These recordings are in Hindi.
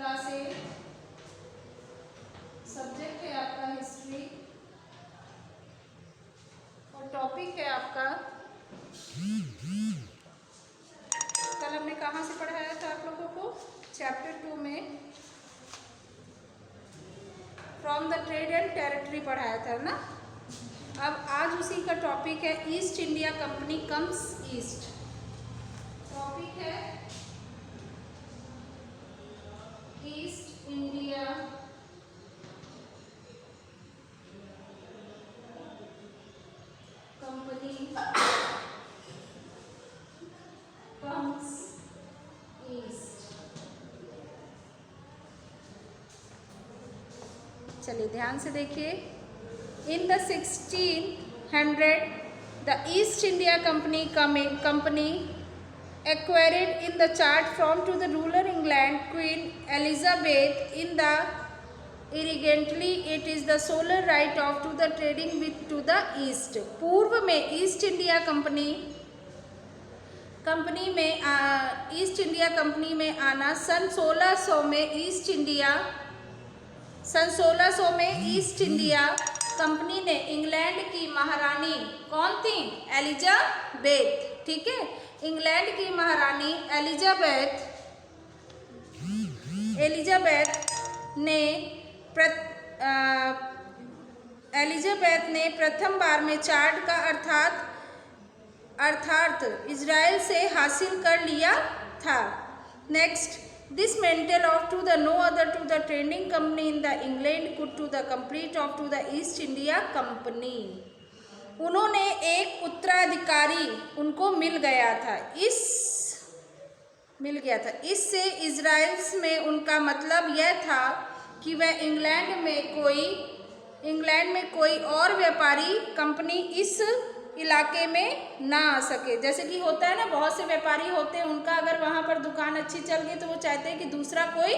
क्लास 8, सब्जेक्ट है आपका हिस्ट्री और टॉपिक है आपका, कल हमने कहाँ से पढ़ाया था आप लोगों को, चैप्टर 2 में from the trade and territory पढ़ाया था ना। अब आज उसी का टॉपिक है East India Company comes east. Topic है East India Company comes east. चलिए ध्यान से देखिए। In the 1600 the East India Company acquired in the chart from to the ruler England Queen Elizabeth in the irrigantly it is the sole right of to the trading with to the east। पूर्व में ईस्ट इंडिया कंपनी में ईस्ट इंडिया कंपनी में आना सन 1600 में ईस्ट इंडिया कंपनी ने इंग्लैंड की महारानी कौन थी? एलिजाबेथ। ठीक है, इंग्लैंड की महारानी एलिजाबेथ ने प्रथम बार में चार्ट का अर्थात इजराइल से हासिल कर लिया था। Next, this mental of to the no other to the trading company in the England could to the complete of to the East India Company. उन्होंने एक उत्तराधिकारी उनको मिल गया था। इससे इजराइल में उनका मतलब यह था कि वह इंग्लैंड में कोई और व्यापारी कंपनी इस इलाके में ना आ सके। जैसे कि होता है ना, बहुत से व्यापारी होते हैं, उनका अगर वहाँ पर दुकान अच्छी चल गई तो वो चाहते हैं कि दूसरा कोई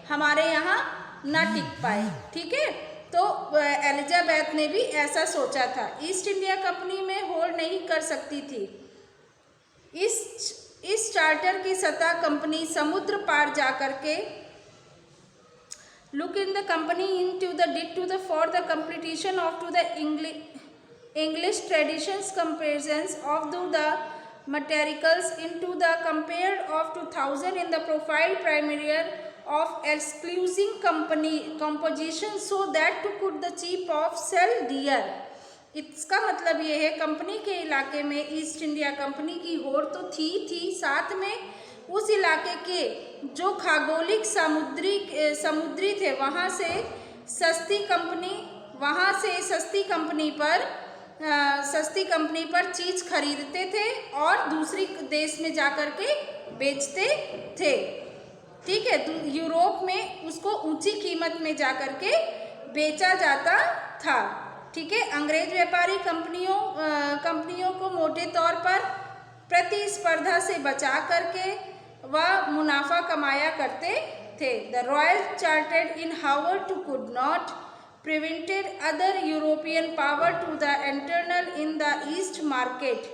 हमारे यहाँ ना टिक पाए। ठीक है, तो एलिजाबेथ ने भी ऐसा सोचा था। ईस्ट इंडिया कंपनी में होल्ड नहीं कर सकती थी। इस चार्टर की सतह कंपनी समुद्र पार जाकर के look in the company in to the did to the for the completion of to the English traditions comparisons of the materials into the compared of 2000 in the profile primary of exclusive composition so that to put the cheap of sell dear। इसका मतलब ये है, कंपनी के इलाके में ईस्ट इंडिया कंपनी की होड़ तो थी, साथ में उस इलाके के जो खगोलिक समुद्री थे वहाँ से सस्ती कंपनी पर चीज खरीदते थे और दूसरी देश में जाकर के बेचते थे। ठीक है, यूरोप में उसको ऊंची कीमत में जाकर के बेचा जाता था। ठीक है, अंग्रेज व्यापारी कंपनियों को मोटे तौर पर प्रतिस्पर्धा से बचा करके वह मुनाफा कमाया करते थे। The royal chartered in hour to could not prevented other European power to the internal in the east market।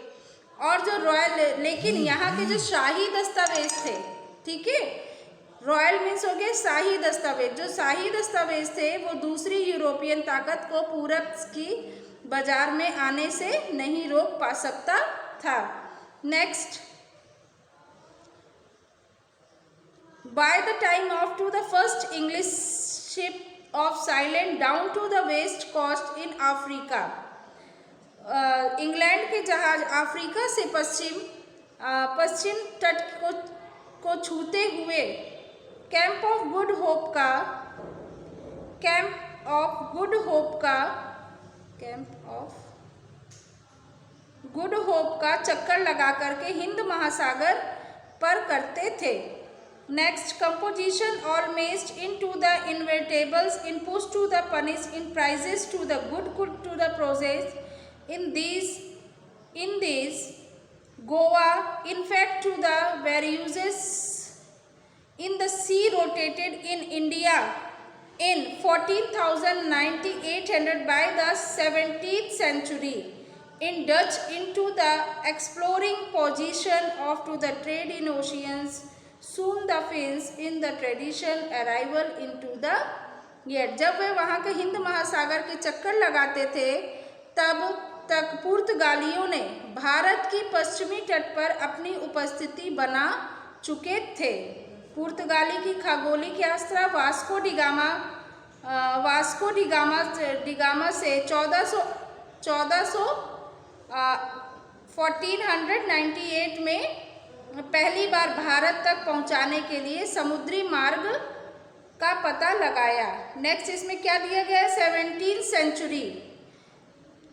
और जो रॉयल, लेकिन यहाँ के जो शाही दस्तावेज थे, ठीक है, रॉयल मीन्स हो गया शाही दस्तावेज, जो शाही दस्तावेज थे वो दूसरी यूरोपियन ताकत को पूरब की बाजार में आने से नहीं रोक पा सकता था। Next, by the time of to the first English ship of Ceylon down to the west coast in Africa। England के जहाज अफ्रीका से पश्चिम तट को छूते हुए कैंप ऑफ गुड होप का चक्कर लगा करके हिंद महासागर पर करते थे। Next, composition all matched into the invertables in push to the punish in prices to the good to the process in these Goa in fact to the variuses in the sea rotated in India in 14,800 by the 17th century in Dutch into the exploring position of to the trade in oceans soon the Finns in the tradition arrival into the Yet. जब वे वहाँ के हिंद महासागर के चक्कर लगाते थे तब तक पुर्तगालियों ने भारत की पश्चिमी तट पर अपनी उपस्थिति बना चुके थे। पुर्तगाली की खगोलिक यात्रा वास्को डिगामा से 1498 में पहली बार भारत तक पहुंचाने के लिए समुद्री मार्ग का पता लगाया। नेक्स्ट इसमें क्या दिया गया है, 17th सेंचुरी,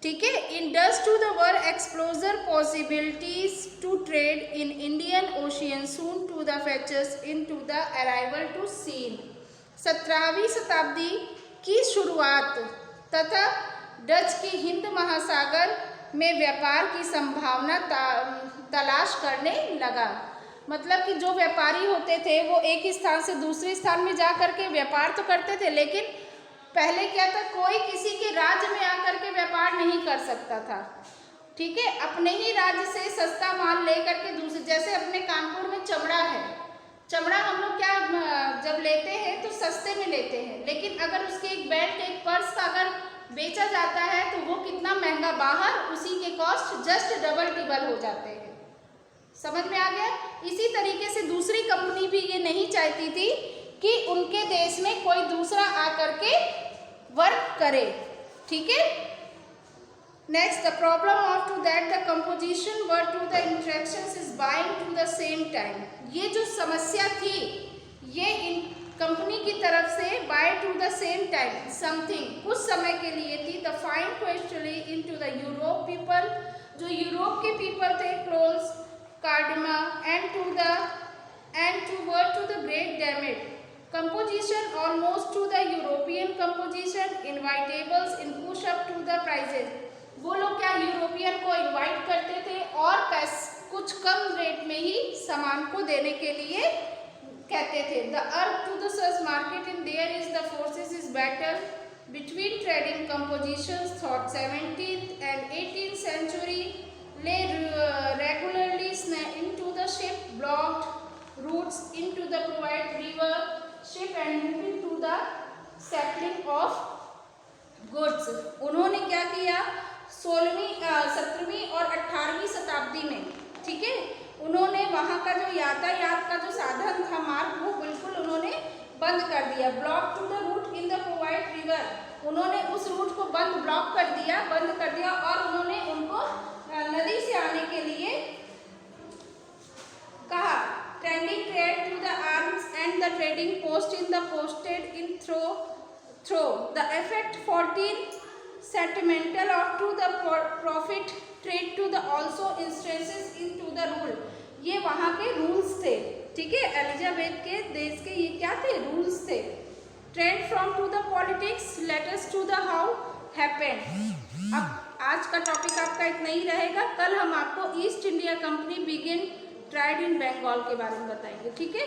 ठीक है। In dust to the world exposure possibilities to trade in Indian Ocean soon to the features in to the arrival to scene. 17वीं शताब्दी की शुरुआत तथा डच की हिंद महासागर में व्यापार की संभावना तलाश करने लगा। मतलब कि जो व्यापारी होते थे वो एक स्थान से दूसरे स्थान में जा कर के व्यापार तो करते थे, लेकिन पहले क्या था, कोई किसी के राज्य में आकर के व्यापार नहीं कर सकता था, ठीक है। अपने ही राज्य से सस्ता माल लेकर के दूसरे, जैसे अपने कानपुर में चमड़ा है, चमड़ा हम लोग क्या जब लेते हैं तो सस्ते में लेते हैं, लेकिन अगर उसके एक बेल्ट एक पर्स का अगर बेचा जाता है तो वो कितना महंगा, बाहर उसी के कॉस्ट जस्ट डबल टिबल हो जाते हैं। समझ में आ गया। इसी तरीके से दूसरी कंपनी भी ये नहीं चाहती थी कि उनके देश में कोई दूसरा आकर के वर्क करे, ठीक है। Next, the problem of to that the composition were to the interactions is buying to the same time. ये जो समस्या थी ये इन कंपनी की तरफ से by to the same time something कुछ समय के लिए थी। The fine questionably in to the Europe people, जो यूरोप के पीपल थे, cloves cardamom and toward to the great damage composition almost to the European composition, invitables in push up to the prices। वो लोग क्या यूरोपियन को इनवाइट करते थे और कुछ कम रेट में ही सामान को देने के लिए कहते थे। The urge to the such market in there is the forces is battle between trading compositions thought 17th and 18th century lay regularly into the ship blocked routes into the provide river ship and moving to the settling of goods। उन्होंने क्या किया 16वीं 17वीं और 18वीं शताब्दी में, ठीक है, उन्होंने वहाँ का जो यातायात का जो साधन था मार्ग वो बिल्कुल उन्होंने बंद कर दिया। Block to the route in the provide river, उन्होंने उस रूट को ब्लॉक कर दिया और उन्होंने उनको नदी से आने के लिए कहा। Trending trade to the arms and the trading post in the posted in throw the effect 14 sentimental of to the profit trade to the also instances in to the rule. ये वहाँ के रूल्स थे, ठीक है, एलिजाबेथ के देश के ये क्या थे, रूल्स थे। Trend from to the politics letters to the how happened. अब आज का टॉपिक आपका इतना ही रहेगा। कल हम आपको East India Company begin tried in Bengal के बारे में बताएंगे, ठीक है।